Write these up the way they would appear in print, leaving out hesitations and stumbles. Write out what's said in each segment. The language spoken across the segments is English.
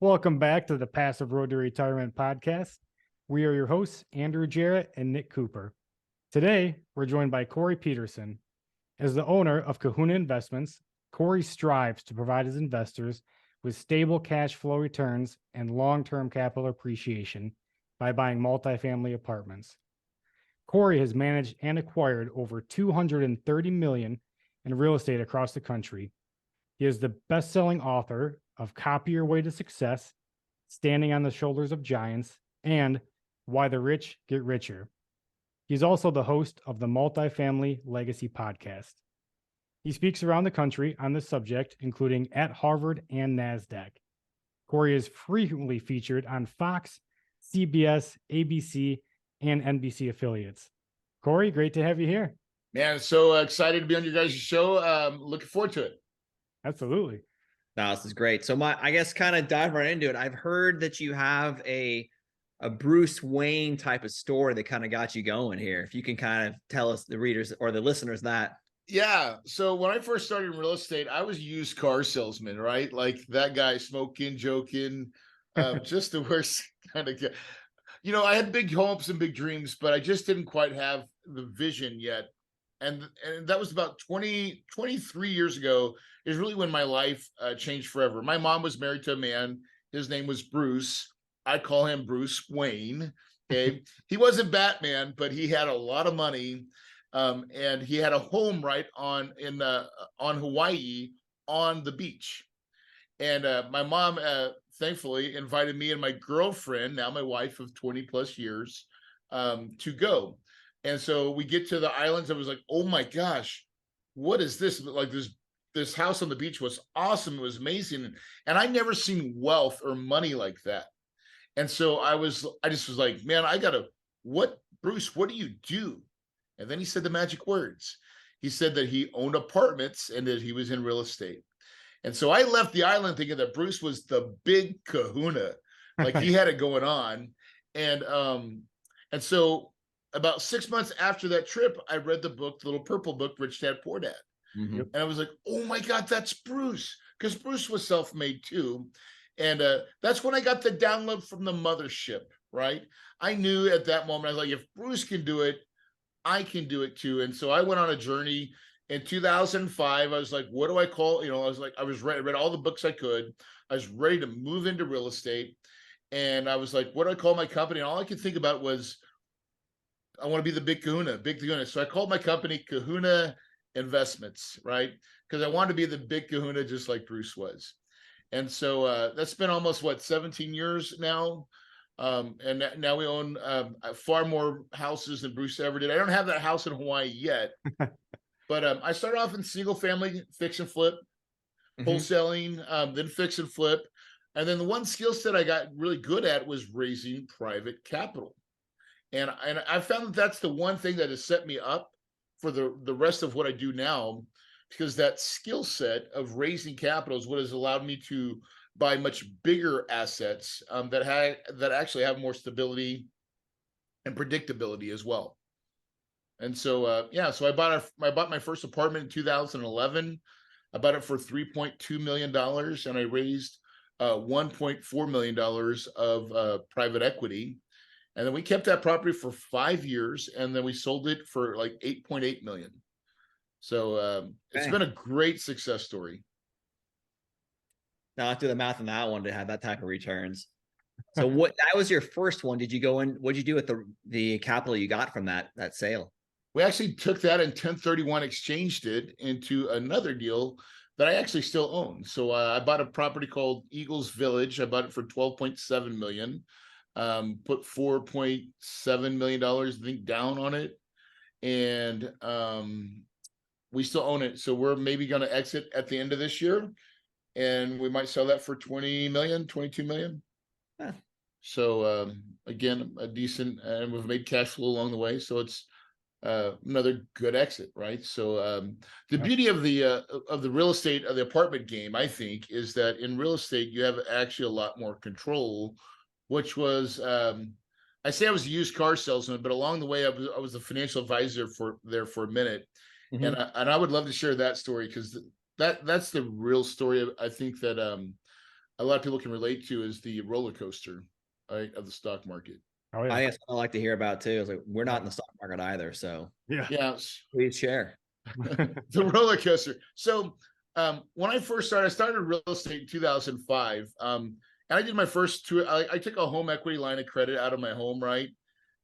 Welcome back to the Passive Road to Retirement podcast. We are your hosts, Andrew Jarrett and Nick Cooper. Today, we're joined by Corey Peterson. As the owner of Kahuna Investments, Corey strives to provide his investors with stable cash flow returns and long-term capital appreciation by buying multifamily apartments. Corey has managed and acquired over $230 million in real estate across the country. He is the best-selling author of Copy Your Way to Success, Standing on the Shoulders of Giants, and Why the Rich Get Richer. He's also the host of the Multifamily Legacy podcast. He speaks around the country on this subject, including at Harvard and NASDAQ. Corey is frequently featured on Fox, CBS, ABC, and NBC affiliates. Corey, great to have you here. Man, so excited to be on your guys' show. Looking forward to it. Absolutely. No, this is great. So I guess kind of dive right into it. I've heard that you have a Bruce Wayne type of story that kind of got you going here. If you can kind of tell us, the readers or the listeners, that. Yeah. So when I first started in real estate, I was a used car salesman, right? Like that guy, smoking, joking, just the worst kind of guy. You know, I had big hopes and big dreams, but I just didn't quite have the vision yet. And that was about 23 years ago is really when my life changed forever. My mom was married to a man. His name was Bruce. I call him Bruce Wayne. Okay. He wasn't Batman, but he had a lot of money. And he had a home right on Hawaii on the beach. And my mom, thankfully, invited me and my girlfriend, now my wife of 20 plus years, to go. And so we get to the islands. I was like, oh my gosh, what is this? Like this house on the beach was awesome. It was amazing. And I never seen wealth or money like that. And so I just was like, man, Bruce, what do you do? And then he said the magic words. He said that he owned apartments and that he was in real estate. And so I left the island thinking that Bruce was the big kahuna, like he had it going on. And so about 6 months after that trip, I read the book, the little purple book, Rich Dad Poor Dad. Mm-hmm. And I was like, oh my God, that's Bruce. Because Bruce was self-made too. And that's when I got the download from the mothership, right? I knew at that moment, I was like, if Bruce can do it, I can do it too. And so I went on a journey. In 2005, I was like, what do I call? You know, I was ready, I read all the books I could. I was ready to move into real estate. And I was like, what do I call my company? And all I could think about was, I want to be the big kahuna. So I called my company Kahuna Investments, right? Because I wanted to be the big kahuna just like Bruce was. And so that's been almost 17 years now. And now we own far more houses than Bruce ever did. I don't have that house in Hawaii yet. But I started off in single family fix and flip, wholesaling, then fix and flip. And then the one skill set I got really good at was raising private capital. And I found that that's the one thing that has set me up for the rest of what I do now, because that skill set of raising capital is what has allowed me to buy much bigger assets that actually have more stability and predictability as well. And so, so I bought my first apartment in 2011. I bought it for $3.2 million, and I raised $1.4 million of private equity. And then we kept that property for 5 years, and then we sold it for like $8.8 million. So it's been a great success story. Now, I'll do the math on that one to have that type of returns. So that was your first one. Did you go in? What did you do with the capital you got from that sale? We actually took that and 1031 exchanged it into another deal that I actually still own. So I bought a property called Eagles Village. I bought it for $12.7 million. Put $4.7 million, I think, down on it. And we still own it. So we're maybe going to exit at the end of this year. And we might sell that for 20 million, 22 million. Huh. So again, a decent, and we've made cash flow along the way. So it's another good exit, right? So the beauty of the real estate, of the apartment game, I think, is that in real estate, you have actually a lot more control, which was, I say I was a used car salesman, but along the way, I was a financial advisor for a minute. And I would love to share that story, because that's the real story. I think that a lot of people can relate to is the roller coaster, right, of the stock market. Oh yeah. I guess I like to hear about too. It's like we're not in the stock market either, so Yeah. Yes, please share. the roller coaster. So when I first started, I started real estate in 2005. And I did my first two. I took a home equity line of credit out of my home, right?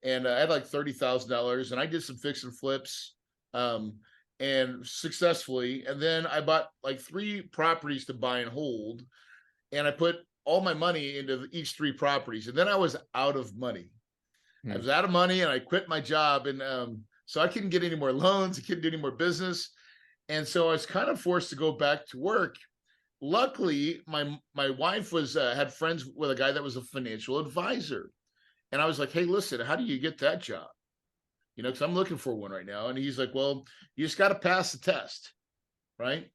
And I had like $30,000, and I did some fix and flips, and successfully. And then I bought like 3 properties to buy and hold, and I put all my money into each 3 properties, and then I was out of money. I was out of money, and I quit my job, and so I couldn't get any more loans. I couldn't do any more business, and so I was kind of forced to go back to work. Luckily, my wife was had friends with a guy that was a financial advisor, and I was like, "Hey, listen, how do you get that job? You know, because I'm looking for one right now." And he's like, "Well, you just got to pass the test, right?"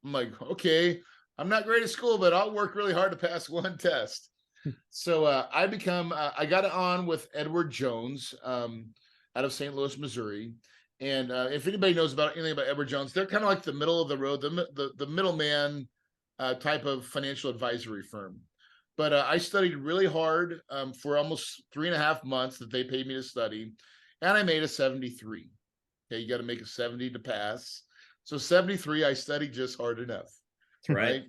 I'm like, "Okay, I'm not great at school, but I'll work really hard to pass one test." So I got on with Edward Jones out of St. Louis, Missouri. And if anybody knows about anything about Edward Jones, they're kind of like the middle of the road, the middleman type of financial advisory firm. But I studied really hard for almost 3.5 months that they paid me to study, and I made a 73. Okay, you got to make a 70 to pass. So 73, I studied just hard enough. That's right.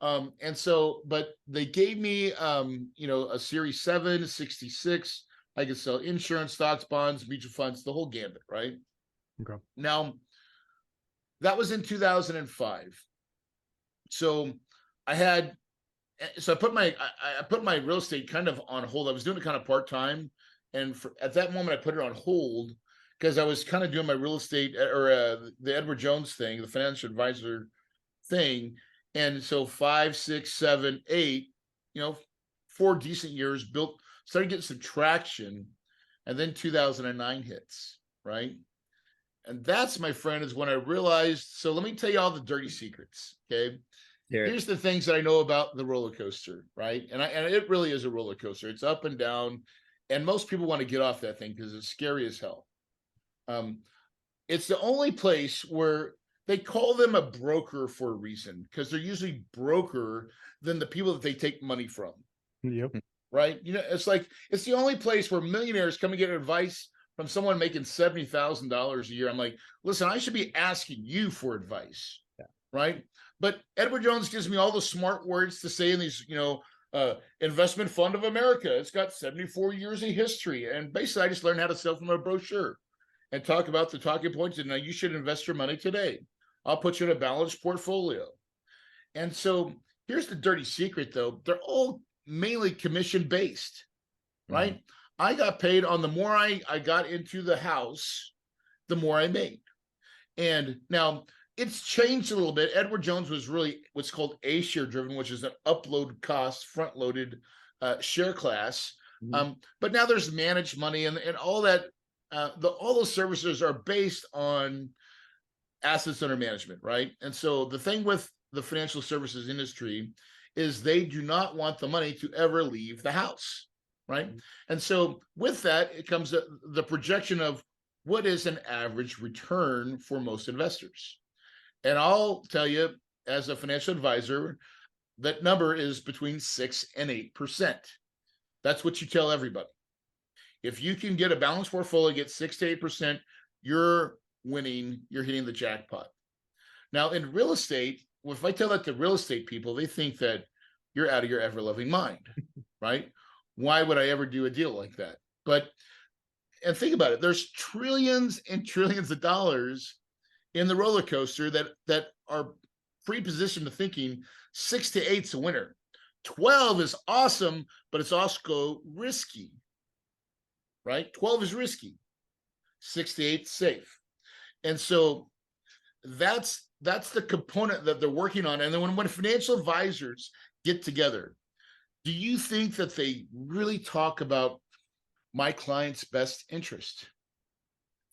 And so, but they gave me, a Series 7, 66. I could sell insurance, stocks, bonds, mutual funds, the whole gambit, right? Okay. Now, that was in 2005. So I put my real estate kind of on hold. I was doing it kind of part-time. And at that moment, I put it on hold because I was kind of doing my real estate or the Edward Jones thing, the financial advisor thing. And so 5, 6, 7, 8, 4 decent years, started getting some traction. And then 2009 hits, right? And that's, my friend, is when I realized. So let me tell you all the dirty secrets. Okay. Here's the things that I know about the roller coaster, right? And it really is a roller coaster. It's up and down. And most people want to get off that thing because it's scary as hell. It's the only place where they call them a broker for a reason, because they're usually broker than the people that they take money from. Yep. Right? It's the only place where millionaires come and get advice from someone making $70,000 a year. I'm like, listen, I should be asking you for advice. Yeah. Right? But Edward Jones gives me all the smart words to say in these, Investment Fund of America. It's got 74 years of history. And basically, I just learned how to sell from a brochure and talk about the talking points. And now you should invest your money today. I'll put you in a balanced portfolio. And so here's the dirty secret, though. They're all mainly commission based, right? Mm-hmm. I got paid on the more I got into the house, the more I made. And now it's changed a little bit. Edward Jones was really what's called A share driven, which is an upload cost, front loaded share class. Mm-hmm. But now there's managed money and all that. All those services are based on assets under management, right? And so the thing with the financial services industry is they do not want the money to ever leave the house, right? Mm-hmm. And so with that, it comes the projection of what is an average return for most investors. And I'll tell you, as a financial advisor, that number is between 6 and 8%. That's what you tell everybody. If you can get a balanced portfolio, get 6 to 8%, you're winning, you're hitting the jackpot. Now, in real estate, if I tell that to real estate people, they think that you're out of your ever-loving mind, right? Why would I ever do a deal like that? And think about it, there's trillions and trillions of dollars in the roller coaster that are pre-positioned to thinking 6 to 8's a winner. 12 is awesome, but it's also risky, right? 12 is risky. 6 to 8 safe. And so that's the component that they're working on. And then when financial advisors get together, do you think that they really talk about my client's best interest?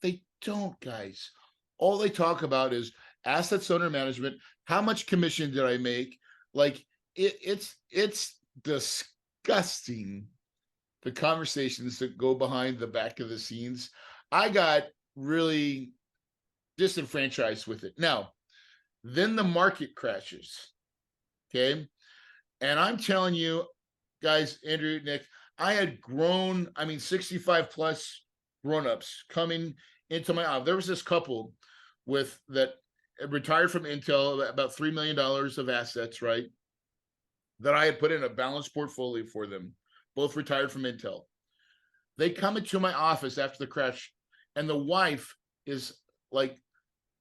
They don't, guys. All they talk about is assets under management. How much commission did I make? Like it's disgusting, the conversations that go behind the back of the scenes. I got really disenfranchised with it. Now, then the market crashes. Okay. And I'm telling you, guys, Andrew, Nick, I had grown, 65 plus grown-ups coming into my office. There was this couple that retired from Intel, about $3 million of assets, right? That I had put in a balanced portfolio for them. Both retired from Intel. They come into my office after the crash, and the wife is like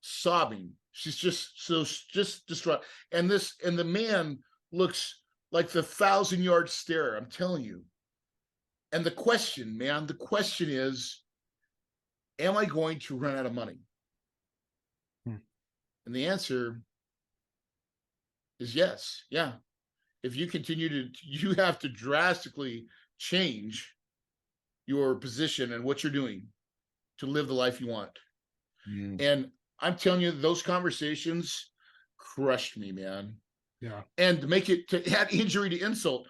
sobbing. She's just distraught. And the man looks like the 1,000-yard stare. I'm telling you. And the question is, am I going to run out of money? And the answer is yes. Yeah. If you continue you have to drastically change your position and what you're doing to live the life you want. And I'm telling you, those conversations crushed me, man. Yeah. And to add injury to insult,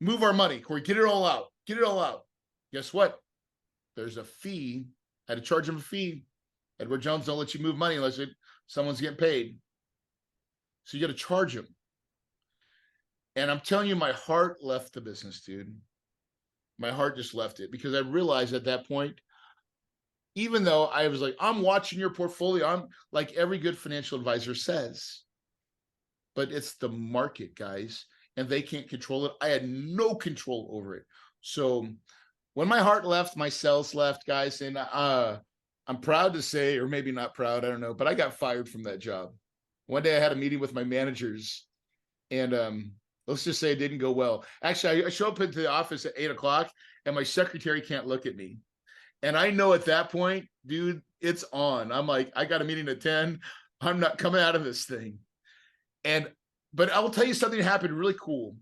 move our money, Corey, get it all out. Get it all out. Guess what? There's a fee. I had to charge him a fee. Edward Jones don't let you move money unless someone's getting paid. So you got to charge him. And I'm telling you, my heart left the business, dude. My heart just left it, because I realized at that point, even though I was like, I'm watching your portfolio, I'm like every good financial advisor says, but it's the market, guys, and they can't control it. I had no control over it. So when my heart left, my cells left, guys, and I'm proud to say, or maybe not proud, I don't know, but I got fired from that job. One day I had a meeting with my managers, and let's just say it didn't go well. Actually, I show up into the office at 8:00, and my secretary can't look at me. And I know at that point, dude, it's on. I'm like, I got a meeting at 10. I'm not coming out of this thing. But I will tell you something that happened really cool.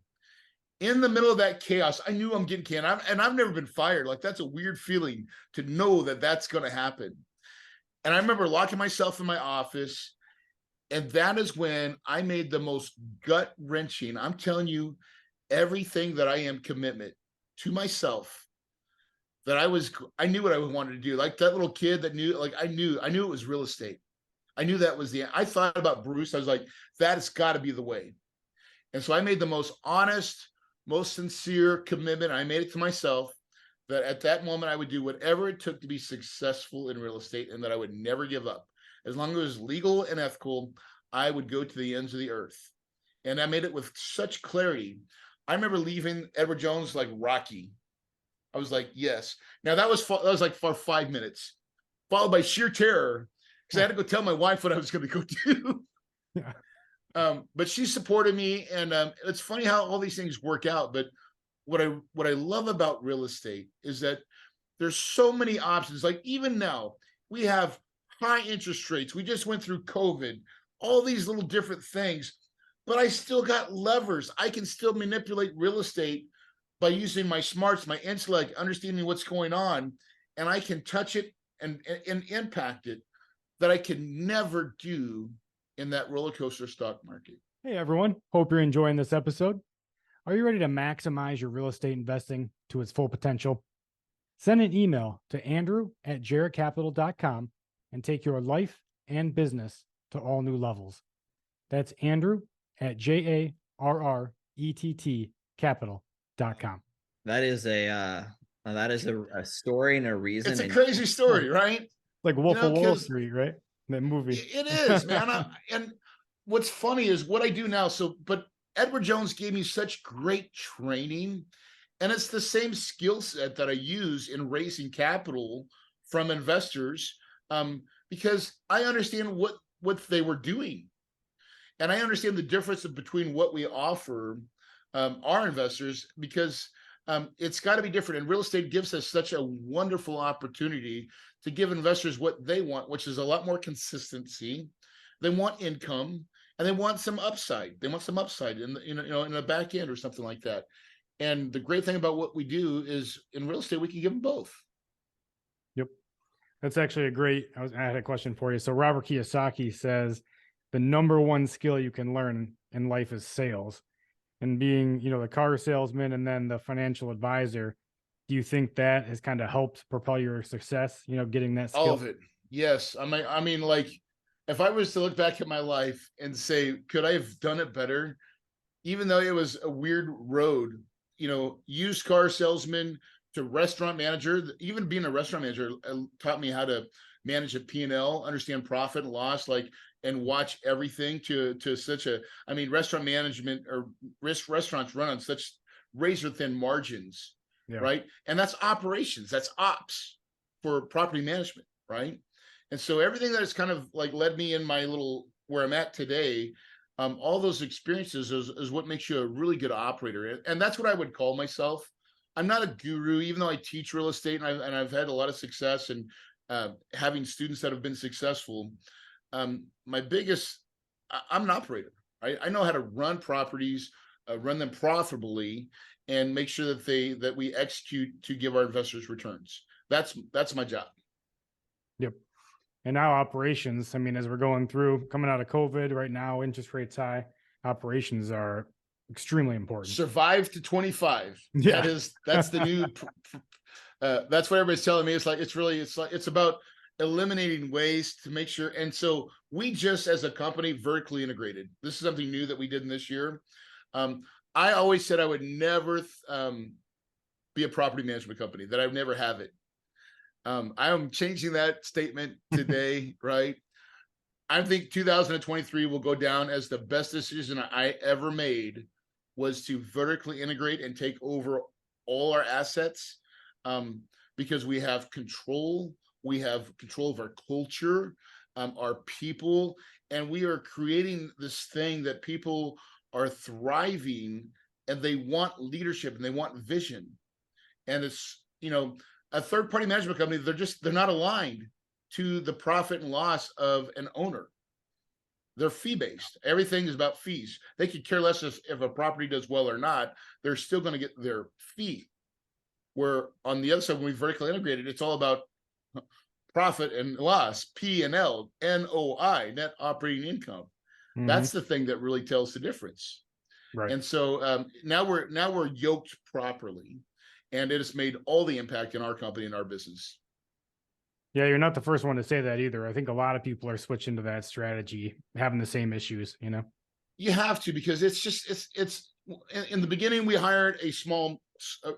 In the middle of that chaos, I knew I'm getting canned. And I've never been fired. Like, that's a weird feeling to know that that's going to happen. And I remember locking myself in my office. And that is when I made the most gut-wrenching, I'm telling you, everything that I am commitment to myself, that I knew what I wanted to do. Like that little kid that knew, like I knew it was real estate. I knew that was I thought about Bruce. I was like, that has got to be the way. And so I made the most honest, most sincere commitment. I made it to myself that at that moment I would do whatever it took to be successful in real estate, and that I would never give up. As long as it was legal and ethical, I would go to the ends of the earth. And I made it with such clarity. I remember leaving Edward Jones like Rocky. I was like, yes. Now that was like for 5 minutes, followed by sheer terror, because I had to go tell my wife what I was going to go do. Yeah. But she supported me, and it's funny how all these things work out. But what I love about real estate is that there's so many options. Like even now, we have high interest rates. We just went through COVID, all these little different things, but I still got levers. I can still manipulate real estate by using my smarts, my intellect, understanding what's going on, and I can touch it and impact it that I can never do in that roller coaster stock market. Hey, everyone. Hope you're enjoying this episode. Are you ready to maximize your real estate investing to its full potential? Send an email to andrew@jarrettcapital.com and take your life and business to all new levels. That's andrew@JARRETT That is a story and a reason. It's a crazy story, right? Like Wolf of Wall Street, right? That movie. It is, man. And what's funny is what I do now. But Edward Jones gave me such great training, and it's the same skill set that I use in raising capital from investors, because I understand what they were doing, and I understand the difference between what we offer our investors, because it's got to be different. And real estate gives us such a wonderful opportunity to give investors what they want, which is a lot more consistency. They want income, and they want some upside. They want some upside in the back end or something like that. And the great thing about what we do is in real estate, we can give them both. Yep. That's actually I had a question for you. So Robert Kiyosaki says the number one skill you can learn in life is sales. And being, the car salesman and then the financial advisor, do you think that has kind of helped propel your success, getting that skill? All of it. Yes. I mean, like, if I was to look back at my life and say, could I have done it better? even though it was a weird road, used car salesman to restaurant manager, even being a restaurant manager taught me how to manage a P&L, understand profit and loss, and watch everything to such a, I mean, restaurant management or restaurants run on such razor thin margins, Yeah. right? And that's operations, that's ops for property management, right? And so everything that's kind of like led me in my little where I'm at today, all those experiences is what makes you a really good operator. And that's what I would call myself. I'm not a guru, even though I teach real estate and I've had a lot of success and having students that have been successful. My biggest, I'm an operator, right? I know how to run properties, run them profitably, and make sure that we execute to give our investors returns. That's my job. Yep. And now operations, I mean, as we're going through, coming out of COVID right now, interest rates high, operations are extremely important. Survive to 25. Yeah. That's the new, that's what everybody's telling me. It's about eliminating waste to make sure. And so we just, as a company, vertically integrated. This is something new that we did in this year. I always said I would never be a property management company, that I would never have it. I am changing that statement today, right? I think 2023 will go down as the best decision I ever made, was to vertically integrate and take over all our assets, because we have control. We have control of our culture, our people, and we are creating this thing that people are thriving, and they want leadership and they want vision. And it's, a third-party management company, they're not aligned to the profit and loss of an owner. They're fee-based. Everything is about fees. They could care less if a property does well or not. They're still going to get their fee. Where on the other side, when we vertically integrated, it's all about profit and loss, P&L, NOI, net operating income. Mhm. That's the thing that really tells the difference. Right. And so now we're yoked properly, and it has made all the impact in our company and our business. Yeah, you're not the first one to say that either. I think a lot of people are switching to that strategy, having the same issues, You have to, because it's in the beginning, we hired a small,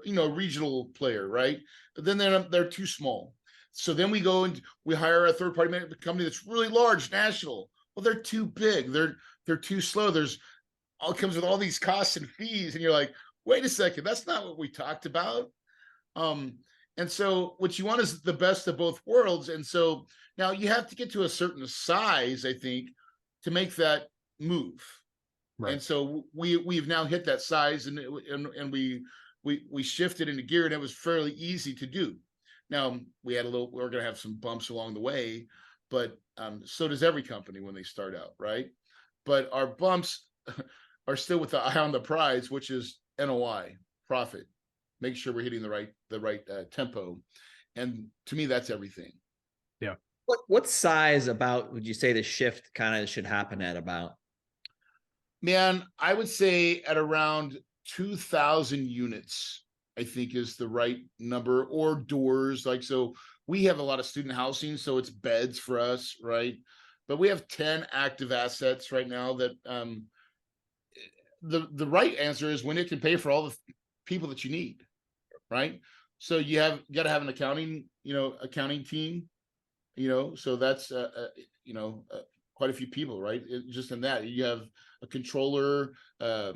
regional player, right? But then they're too small. So then we go and we hire a third party management company that's really large, national. Well, they're too big. They're too slow. There's all comes with all these costs and fees, and you're like, wait a second, that's not what we talked about. And so what you want is the best of both worlds. And so now you have to get to a certain size, I think, to make that move. Right. And so we've now hit that size, and we shifted into gear, and it was fairly easy to do. Now we're going to have some bumps along the way, but so does every company when they start out, right? But our bumps are still with the eye on the prize, which is NOI, profit. Make sure we're hitting the right tempo, and to me, that's everything. Yeah. What size about would you say the shift kind of should happen at about? Man, I would say at around 2,000 units, I think is the right number, or doors. Like, so we have a lot of student housing, so it's beds for us, right? But we have 10 active assets right now that the right answer is when it can pay for all the people that you need, right? So you got to have an accounting team, so that's quite a few people, right? Just in that, you have a controller, a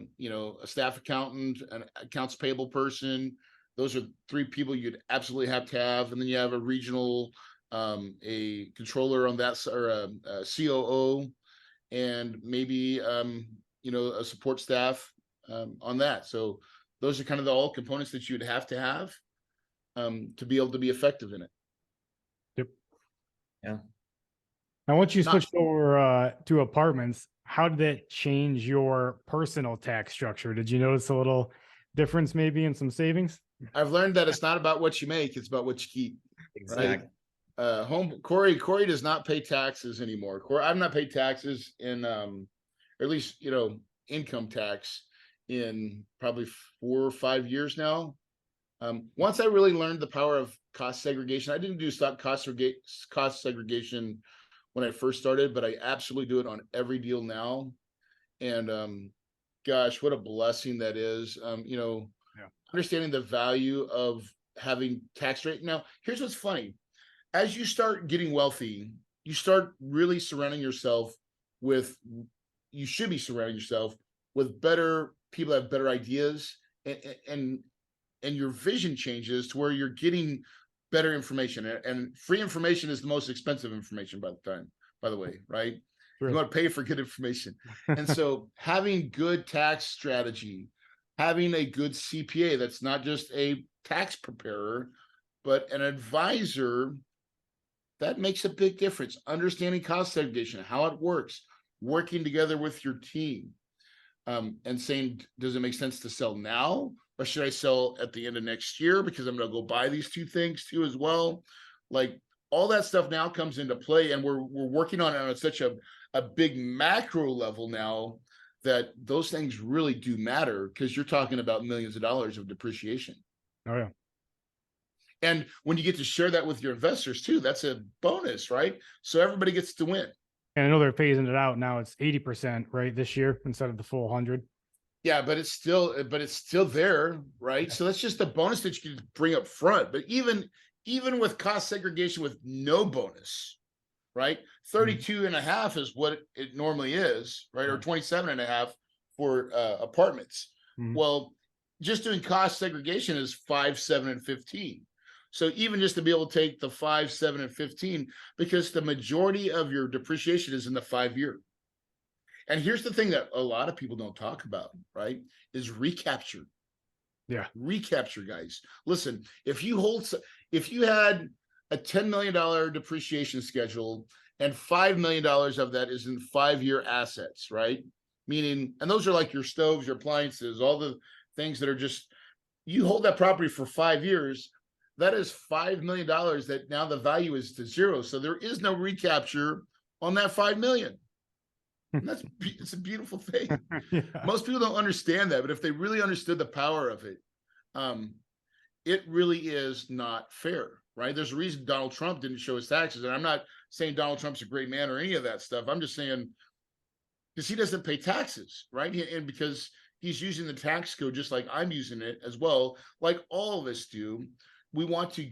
staff accountant, an accounts payable person. Those are 3 people you'd absolutely have to have. And then you have a regional, a controller on that, or a COO, and maybe, a support staff on that. So those are kind of all components that you'd have to be able to be effective in it. Yep. Yeah. Now, once you switched over to apartments, how did that change your personal tax structure? Did you notice a little difference maybe in some savings? I've learned that it's not about what you make, it's about what you keep. Exactly. Right? Corey does not pay taxes anymore. I've not paid taxes in or at least income tax in probably 4 or 5 years now. Once I really learned the power of cost segregation, I didn't do cost segregation when I first started, but I absolutely do it on every deal now. And gosh, what a blessing that is. Yeah. Understanding the value of having tax rate. Now, here's what's funny. As you start getting wealthy, you start really surrounding yourself with, you should be surrounding yourself with better people that have better ideas, and your vision changes to where you're getting better information, and free information is the most expensive information by the way, right? True. You want to pay for good information. And so having good tax strategy, having a good CPA that's not just a tax preparer, but an advisor, that makes a big difference. Understanding cost segregation, how it works, working together with your team, and saying, does it make sense to sell now, or should I sell at the end of next year because I'm going to go buy these two things too as well? Like, all that stuff now comes into play, and we're working on it on such a big macro level now that those things really do matter, because you're talking about millions of dollars of depreciation. Oh yeah. And when you get to share that with your investors too, that's a bonus, right? So everybody gets to win. And I know they're phasing it out now. It's 80%, right, this year instead of the full 100. Yeah, but it's still there, right? So that's just a bonus that you can bring up front. But even with cost segregation with no bonus, right? 32 and a half is what it normally is, right? Or 27 and a half for apartments. Well, just doing cost segregation is 5, 7, and 15. So even just to be able to take the 5, 7, and 15, because the majority of your depreciation is in the 5-year. And here's the thing that a lot of people don't talk about, right? Is recapture. Yeah. Recapture, guys. Listen, if you had a $10 million depreciation schedule, and $5 million of that is in 5-year assets, right? Meaning, and those are like your stoves, your appliances, all the things that are just, you hold that property for 5 years, that is $5 million that now the value is to zero. So there is no recapture on that 5 million. And it's a beautiful thing. Yeah. Most people don't understand that, but if they really understood the power of it, it really is not fair, right? There's a reason Donald Trump didn't show his taxes. And I'm not saying Donald Trump's a great man or any of that stuff. I'm just saying, because he doesn't pay taxes, right? And because he's using the tax code just like I'm using it as well, like all of us do. We want to,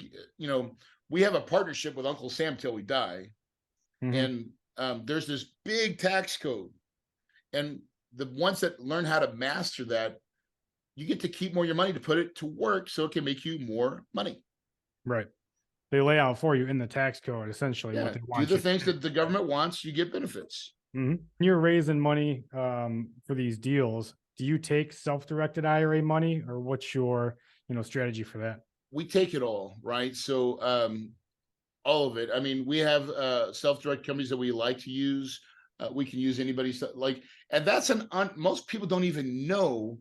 we have a partnership with Uncle Sam till we die. And there's this big tax code. And the ones that learn how to master that, you get to keep more of your money to put it to work so it can make you more money. Right. They lay out for you in the tax code, essentially, Yeah, what they do want the you things to do. that the government wants, you get benefits. You're raising money for these deals. Do you take self-directed IRA money, or what's your, strategy for that? We take it all, right? So all of it. I mean, we have self-direct companies that we like to use. We can use anybody's, and that's most people don't even know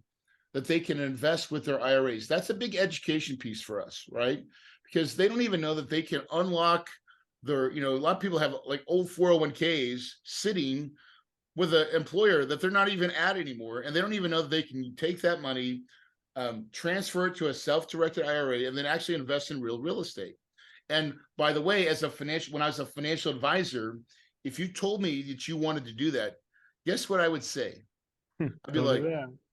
that they can invest with their IRAs. That's a big education piece for us, right? Because they don't even know that they can unlock their, a lot of people have like old 401ks sitting with an employer that they're not even at anymore. And they don't even know that they can take that money, transfer it to a self-directed IRA, and then actually invest in real estate. And by the way, when I was a financial advisor, if you told me that you wanted to do that, guess what I would say? I'd be like,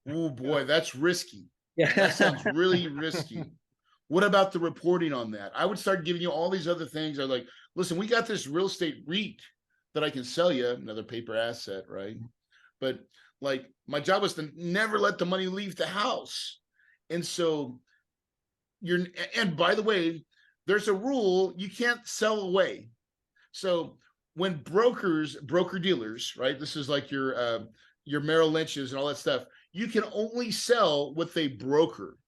oh boy, that's risky. Yeah. That sounds really risky. What about the reporting on that? I would start giving you all these other things. I'm like, listen, we got this real estate REIT that I can sell you, another paper asset, right? But like, my job was to never let the money leave the house. And so and by the way, there's a rule, you can't sell away. So when broker dealers, right? This is like your Merrill Lynch's and all that stuff. You can only sell what they broker,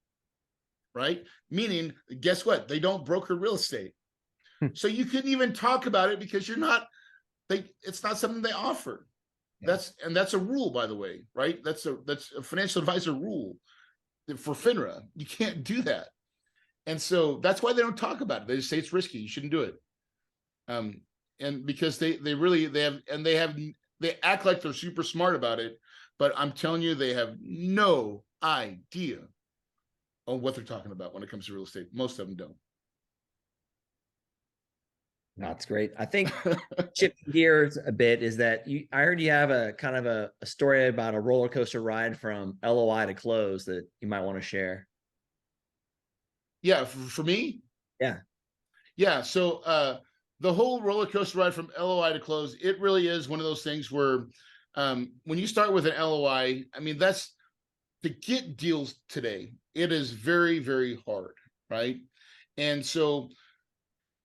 right? Meaning, guess what? They don't broker real estate. So you couldn't even talk about it because it's not something they offer. Yeah. That's a rule, by the way, right? That's a financial advisor rule for FINRA. You can't do that. And so that's why they don't talk about it. They just say it's risky. You shouldn't do it. And because they act like they're super smart about it, but I'm telling you, they have no idea on what they're talking about when it comes to real estate. Most of them don't. That's great. I think shifting gears a bit is that I heard you have a kind of a story about a roller coaster ride from LOI to close that you might want to share. Yeah, for me, Yeah. yeah. So the whole roller coaster ride from LOI to close, it really is one of those things where when you start with an LOI, I mean, that's to get deals today. It is very, very hard, right? And so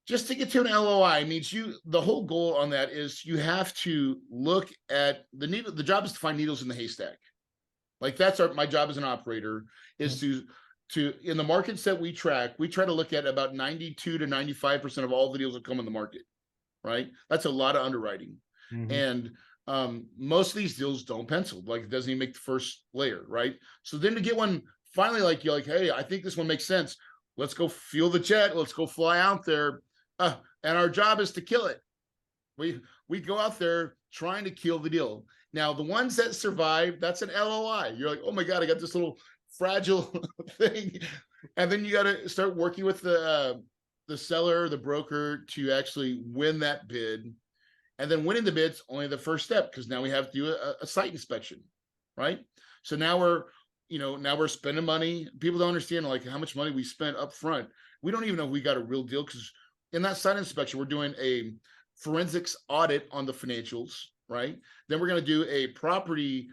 just to get to an LOI means the whole goal on that is you have to look at the needle. The job is to find needles in the haystack. Like that's my job as an operator is to in the markets that we try to look at about 92 to 95% of all the deals that come in the market, right? That's a lot of underwriting. And most of these deals don't pencil, like it doesn't even make the first layer, right? So then to get one finally, like you're like, hey, I think this one makes sense. Let's go feel the jet. Let's go fly out there. And our job is to kill it. We go out there trying to kill the deal. Now, the ones that survive, that's an LOI. You're like, oh my God, I got this little fragile thing. And then you got to start working with the seller, the broker to actually win that bid. And then winning the bid's only the first step because now we have to do a site inspection, right? So now we're spending money. People don't understand like how much money we spent up front. We don't even know if we got a real deal because in that site inspection, we're doing a forensics audit on the financials, right? Then we're going to do a property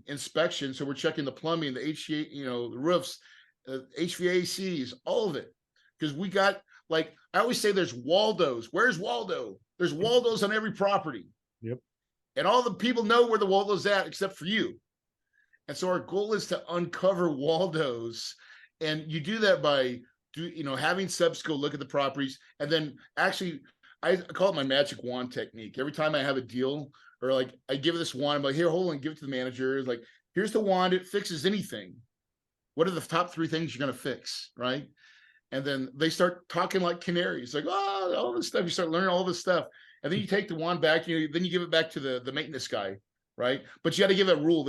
inspection. So we're checking the plumbing, the HVAC, the roofs, HVACs, all of it. Because we got, like, I always say there's Waldos. Where's Waldo? There's Waldos on every property. Yep. And all the people know where the Waldo's at except for you. And so our goal is to uncover Waldos. And you do that by having subs go look at the properties. And then actually, I call it my magic wand technique. Every time I have a deal or like I give this wand, I'm like, here, hold on, give it to the manager. It's like, here's the wand. It fixes anything. What are the top 3 things you're going to fix, right? And then they start talking like canaries, like, oh, all this stuff. You start learning all this stuff. And then you take the wand back, then you give it back to the maintenance guy, right? But you got to give a rule.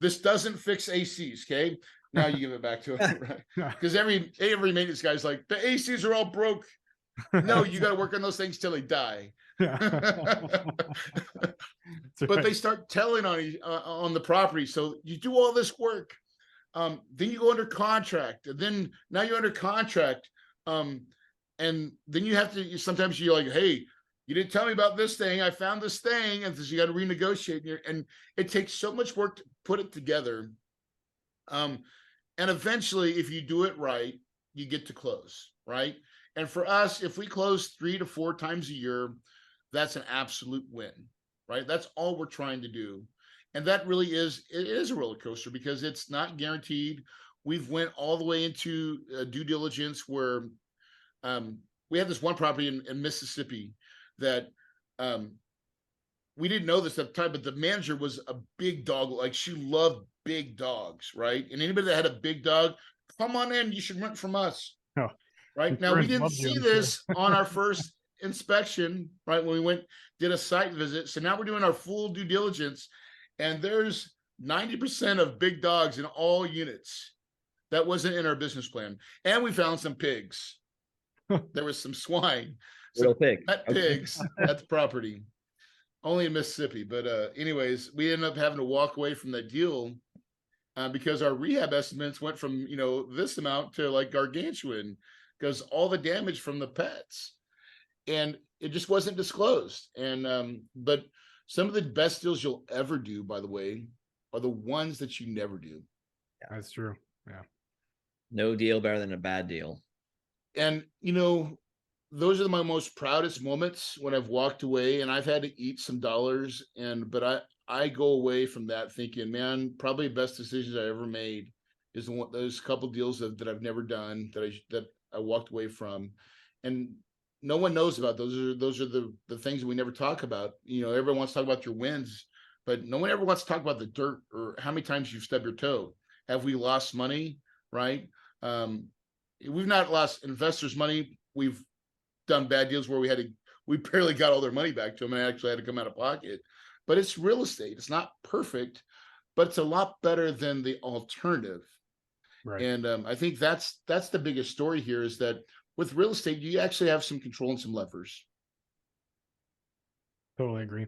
This doesn't fix ACs, okay? Now you give it back to him, right? Because every maintenance guy's like, the ACs are all broke. No, you got to work on those things till they die. But they start telling on the property. So you do all this work. Then you go under contract, and then now you're under contract. And then you have to, sometimes you're like, hey, you didn't tell me about this thing. I found this thing. And so you got to renegotiate. And it takes so much work to put it together. And eventually, if you do it right, you get to close, right? And for us, if we close 3 to 4 times a year, that's an absolute win, right? That's all we're trying to do. And that really it is a roller coaster because it's not guaranteed. We've went all the way into due diligence where we had this one property in Mississippi that we didn't know this at the time, but the manager was a big dog. Like she loved big dogs, right? And anybody that had a big dog, come on in, you should rent from us. Oh, right now, we didn't see this on our first inspection, right? When we did a site visit. So now we're doing our full due diligence. And there's 90% of big dogs in all units. That wasn't in our business plan. And we found some pigs. There was some swine. Little pig. Pet pigs at the property. Only in Mississippi. But anyways, we ended up having to walk away from that deal because our rehab estimates went from, this amount to like gargantuan because all the damage from the pets. And it just wasn't disclosed. And but some of the best deals you'll ever do, by the way, are the ones that you never do. That's true. Yeah. No deal better than a bad deal. And, those are my most proudest moments when I've walked away and I've had to eat some dollars. But I go away from that thinking, man, probably the best decisions I ever made is those couple deals that I've never done that I walked away from. And no one knows about those are the things that we never talk about. Everyone wants to talk about your wins, but no one ever wants to talk about the dirt or how many times you've stubbed your toe. Have we lost money? Right? We've not lost investors' money. We've done bad deals where we barely got all their money back to them and actually had to come out of pocket. But it's real estate. It's not perfect, but it's a lot better than the alternative. Right. And I think that's the biggest story here is that with real estate, you actually have some control and some levers. Totally agree.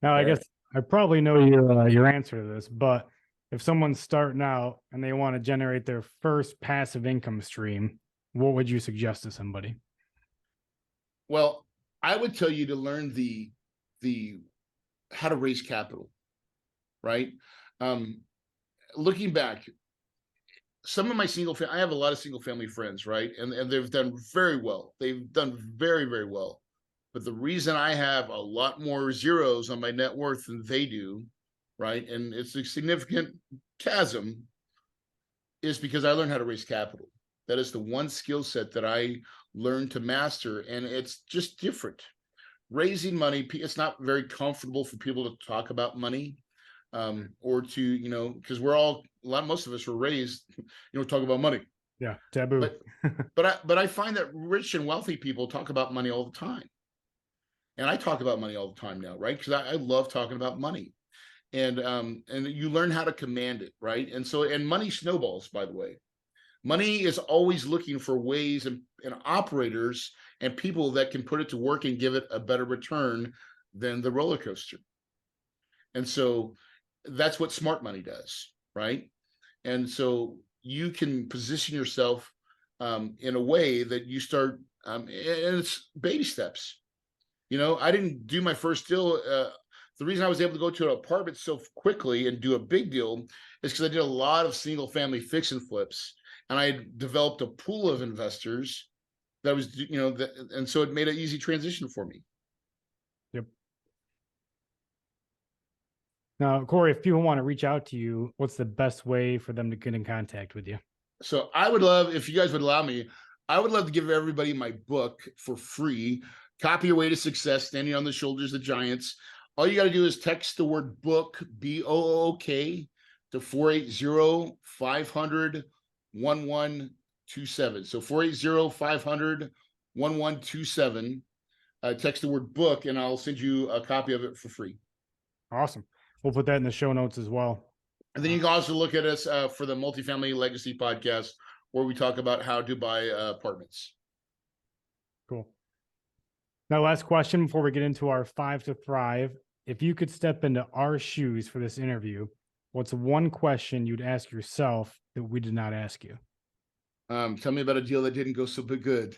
Now, I Yeah. guess I probably know your answer to this, but if someone's starting out and they want to generate their first passive income stream, what would you suggest to somebody? Well, I would tell you to learn the how to raise capital, right? Um, Looking back, some of my I have a lot of single family friends, right? And they've done very well. They've done very, very well. But the reason I have a lot more zeros on my net worth than they do, right? And it's a significant chasm, is because I learned how to raise capital. That is the one skill set that I learned to master, and it's just different. Raising money, it's not very comfortable for people to talk about money, or to, because most of us were raised, talk about money. Yeah, taboo. But I find that rich and wealthy people talk about money all the time. And I talk about money all the time now, right? Because I love talking about money. And you learn how to command it, right? And money snowballs, by the way. Money is always looking for ways and operators and people that can put it to work and give it a better return than the roller coaster. And so that's what smart money does, right? And so you can position yourself in a way that you start, and it's baby steps. I didn't do my first deal. The reason I was able to go to an apartment so quickly and do a big deal is because I did a lot of single family fix and flips, and I developed a pool of investors that was, and so it made an easy transition for me. Yep. Now, Corey, if people want to reach out to you, what's the best way for them to get in contact with you? So I would love, if you guys would allow me, I would love to give everybody my book for free. Copy Your Way to Success, Standing on the Shoulders of Giants. All you got to do is text the word book, BOOK, to 480-500-1127. So 480-500-1127. Text the word book, and I'll send you a copy of it for free. Awesome. We'll put that in the show notes as well. And then you can also look at us for the Multifamily Legacy podcast, where we talk about how to buy apartments. Cool. Now, last question before we get into our 5 to Thrive. If you could step into our shoes for this interview, what's one question you'd ask yourself that we did not ask you? Tell me about a deal that didn't go so good,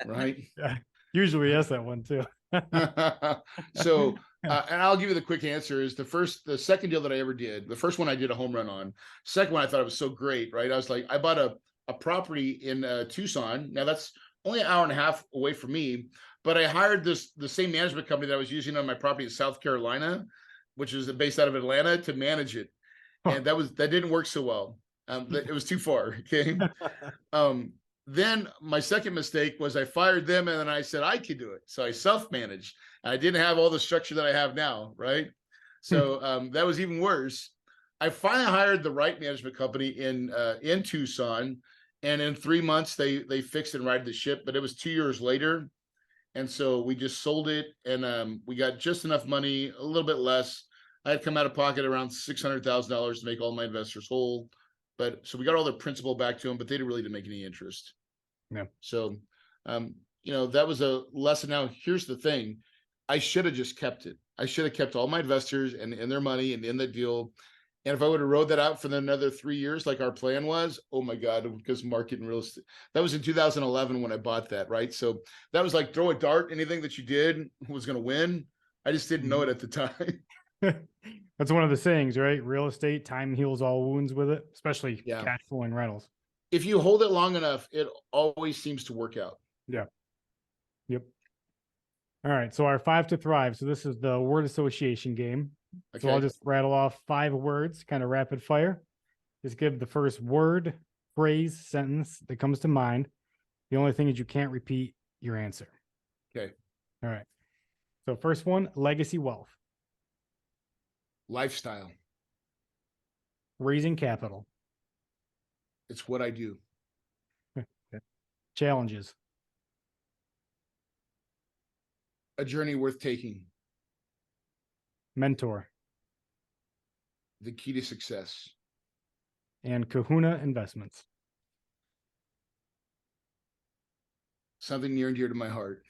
right? Yeah, usually we ask that one too. So, and I'll give you the quick answer is the second deal that I ever did, the first one I did a home run on. Second one, I thought it was so great, right? I was like, I bought a property in Tucson. Now that's only an hour and a half away from me, but I hired the same management company that I was using on my property in South Carolina, which is based out of Atlanta, to manage it. And that didn't work so well. It was too far. Okay. Then my second mistake was I fired them, and then I said I could do it. So I self-managed. I didn't have all the structure that I have now, right? So that was even worse. I finally hired the right management company in Tucson, and in 3 months they fixed and righted the ship. But it was 2 years later, and so we just sold it, and we got just enough money, a little bit less. I had come out of pocket around $600,000 to make all my investors whole. But so we got all their principal back to them, but they didn't make any interest. Yeah. So, that was a lesson. Now, here's the thing. I should have just kept it. I should have kept all my investors and their money and in the deal. And if I would have rode that out for another 3 years, like our plan was, oh my God, because market and real estate, that was in 2011 when I bought that, right? So that was like throw a dart, anything that you did was going to win. I just didn't know it at the time. That's one of the sayings, right? Real estate, time heals all wounds with it, especially cash flowing rentals. If you hold it long enough, it always seems to work out. Yeah. Yep. All right. So our 5 to Thrive. So this is the word association game. Okay. So I'll just rattle off 5 words, kind of rapid fire. Just give the first word, phrase, sentence that comes to mind. The only thing is you can't repeat your answer. Okay. All right. So first one, legacy wealth. Lifestyle. Raising capital. It's what I do. Challenges. A journey worth taking. Mentor. The key to success. And Kahuna Investments. Something near and dear to my heart.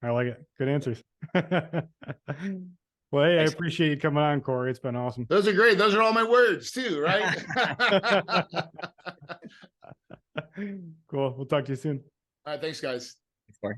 I like it. Good answers. Well, hey, I Thanks. appreciate you coming on, Corey. It's been awesome. Those are great. Those are all my words too, right? Cool. We'll talk to you soon. All right, thanks, guys. Thanks, Corey.